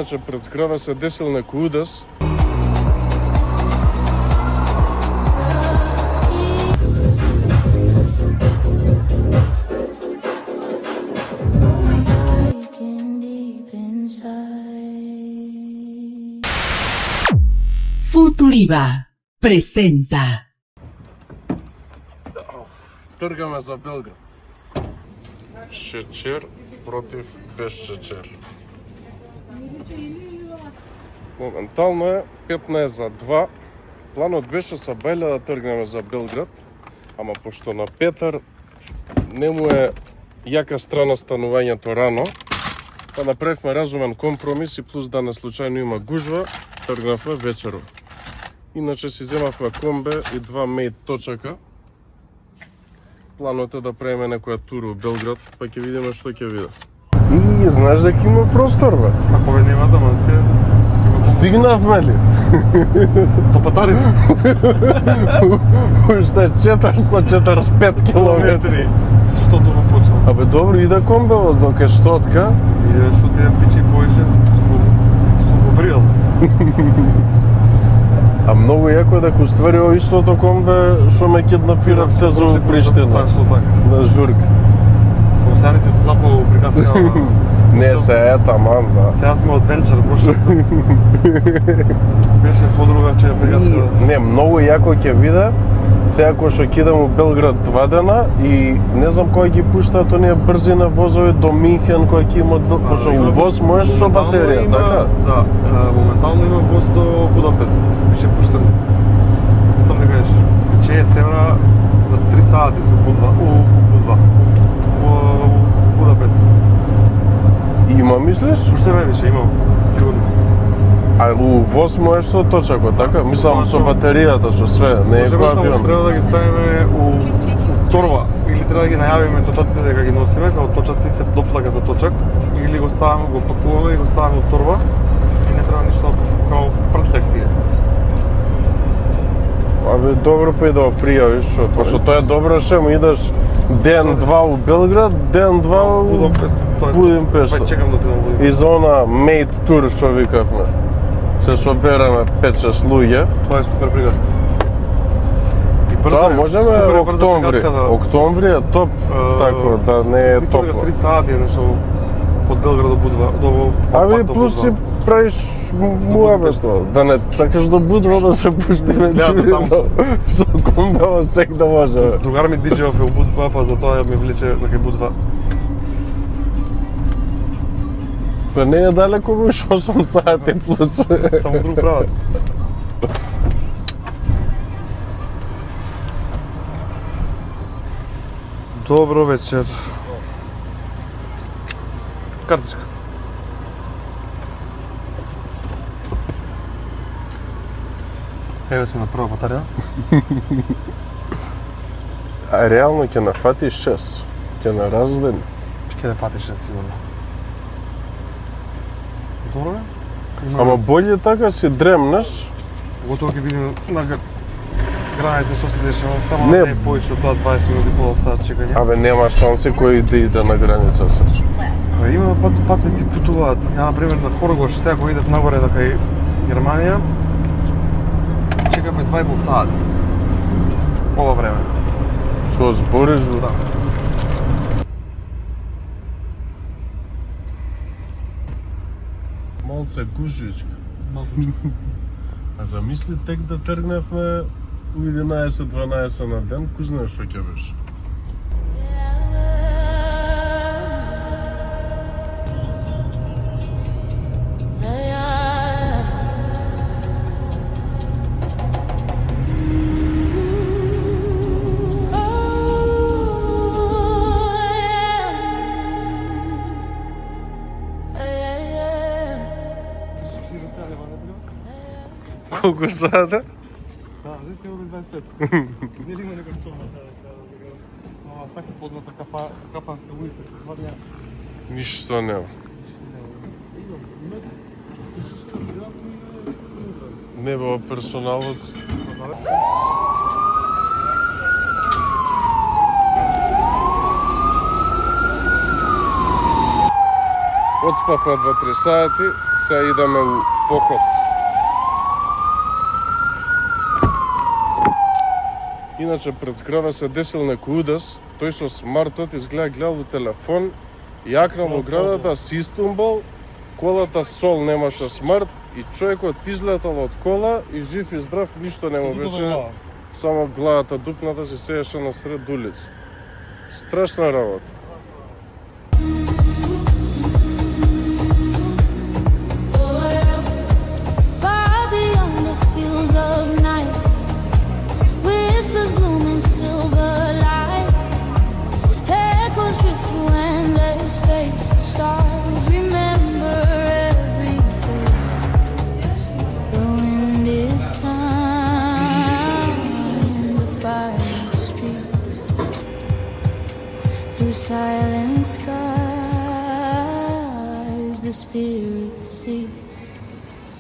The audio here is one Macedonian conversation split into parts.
иначе пред зграда се десил некој удес. Futuriva presenta Тргаме за Белград. Шечер против без шечер. Моментално е 15:02. Планот беше со Бајле да тргнеме за Белград, ама пошто на Петар не му е јака страна станувањето рано, па направивме разумен компромис и плюс да не случајно има гужва, тргнавме вечеру. Иначе си земавме комбе и 2 мејт точака. Планот е да правиме некоја тур у Белград, па ќе видиме што ќе види. И знаеш дека има простор, бе? Како бе нема да ма се... Стигнавме ли? До Патарин. Уште 445 километри. Што тоа почна? Абе добро, иде комбево до кај Штотка. И што ти ја пичи поише? Сум го вриел. А многу јако е дека уствари о истото комбе што ме киднапиравте за Приштина. Точно така. На журка. Само сега не се склапало приказка. Не се е таман, да. Сега сме адвенчер, пошто. Беше подругаче приказка. Не, многу јако ќе биде. Сега кој што кидам у Белград 2 дена и не знам кој ги пуштаат оние брзина возови до Минхен кој ќе имат, пошто у воз можеш со батерија, така? Да, моментално има воз до Будапест. Беше пуштен. Мислам дека е севера за 3 сати со Будапест. Има, мислиш? Уште не беше, имам, сигурно. А у воз можеш со точако, така? Мислам со батеријата, со све, не е кој авион. Треба да ги ставиме у торба, или треба да ги најавиме точаците дека ги носиме, као точаци се доплага за точак, или го ставаме, го пакуваме и го ставаме у торба, и не треба ништо као пртлек тие. Абе, добро па и да го пријавиш, пошто тоа е добро шемо, идеш ден-два у Белград, ден-два у Будимпешта. Па чекам да отидам у Будимпешта. И за она мейт тур што викавме. Се собераме 5-6 луѓе. Тоа е супер приказка. Тоа можеме октомври. Октомври е топ, тако, да не е топло. Мислам дека 3 сати е нешто од Белград до Будва, до Абе, плюс си правиш муабето. Да не сакаш до Будва да се пуштиме со комбево сек да може. Другар ми диџеов е у Будва, па затоа ми влече на кај Будва. Па не е далеко, бе, 8 сати плюс. Само друг правец. Добро вечер. Картичка. Еве сме на прва батарија. А реално ќе нафати 6. Ќе на раздени. Ќе да фати 6 сигурно. Добро е. Ама болje така си дремнеш. Поготово ќе видиме на граница што се дешава, само не е поише од тоа 20 минути пола сат чекање. Абе нема шанси кој да иде на граница се. Има патници путуваат. Ја например на Хоргош сега кој идат нагоре да кај Германија, чекаме 2,5 сат. Ова време. Што збориш? Да. Малце гужвичка. А замисли тек да тргневме у 11-12 на ден, кој знае што ќе беше. Колку сада? Да, не си 25. Не ли има некој чома сега? Ова така позната кафанска улица. Ништо нема. Не бе персоналот. Одспавме 2-3 сати, сега идеме у поход. Иначе пред зграда се десил некој удес, тој со смартот гледал во телефон, јакна во градата, си истумбал, колата сол немаше смарт и човекот излетал од кола и жив и здрав, ништо не му беше, само главата дупната се сееше на сред улица. Страшна работа. Silent skies, the spirit sees.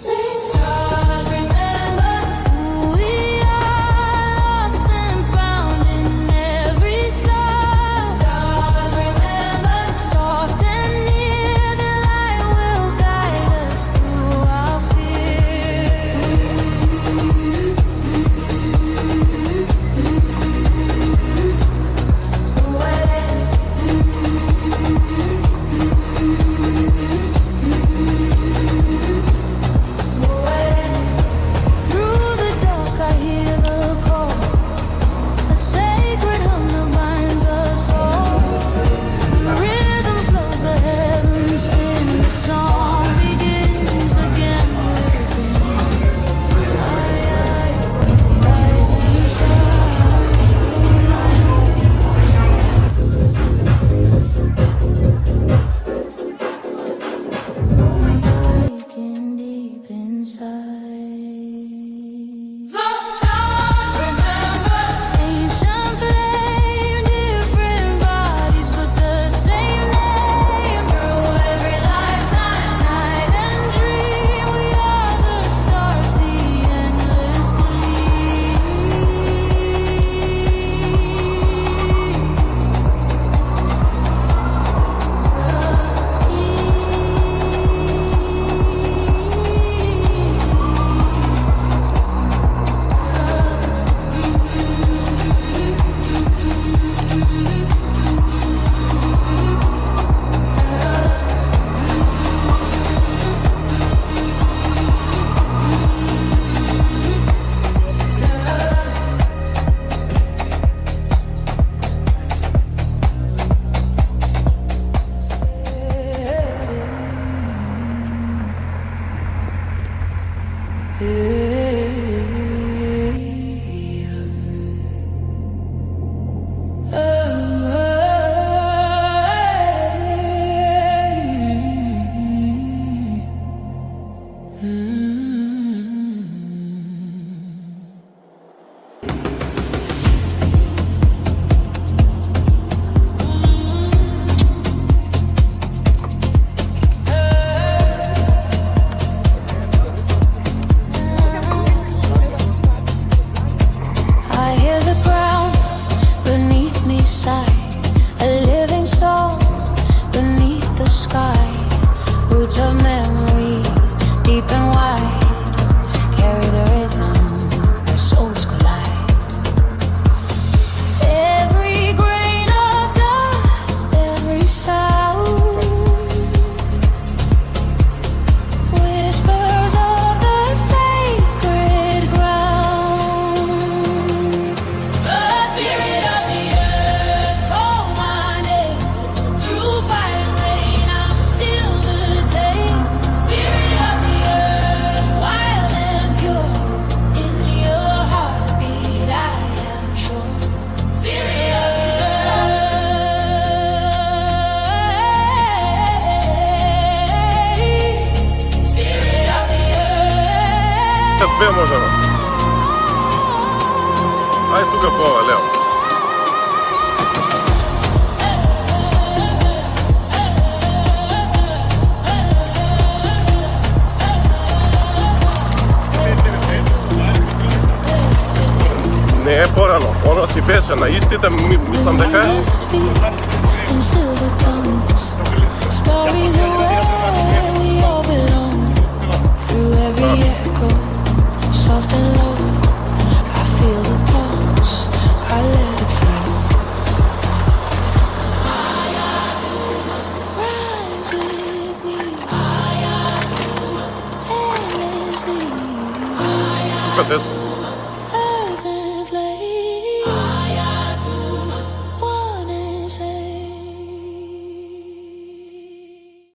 These stars remember who we are, lost and found in every star. Stars remember, soft and near, the light will guide us through our fear. Две можеме. Ај тука пова, лево. Не е порано, оно си беше на истите, мислам дека е. 150.